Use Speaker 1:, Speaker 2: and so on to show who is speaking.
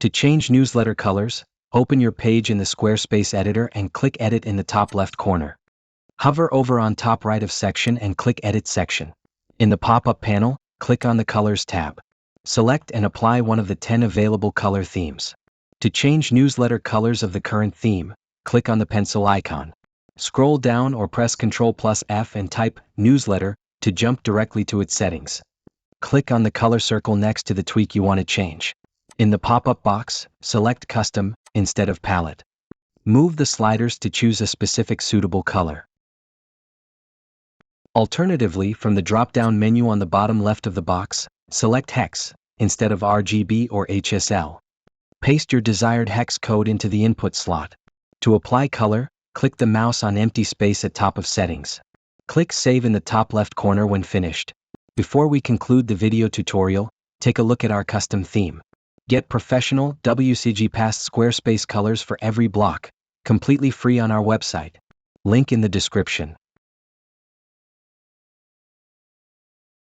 Speaker 1: To change newsletter colors, open your page in the Squarespace editor and click Edit in the top left corner. Hover over on top right of section and click Edit section. In the pop-up panel, click on the Colors tab. Select and apply one of the 10 available color themes. To change newsletter colors of the current theme, click on the pencil icon. Scroll down or press Ctrl+F and type Newsletter to jump directly to its settings. Click on the color circle next to the tweak you want to change. In the pop-up box, select Custom instead of Palette. Move the sliders to choose a specific suitable color. Alternatively, from the drop-down menu on the bottom left of the box, select Hex instead of RGB or HSL. Paste your desired hex code into the input slot. To apply color, click the mouse on empty space at top of Settings. Click Save in the top left corner when finished. Before we conclude the video tutorial, take a look at our custom theme. Get professional WCAG-Passed Squarespace colors for every block, completely free on our website. Link in the description.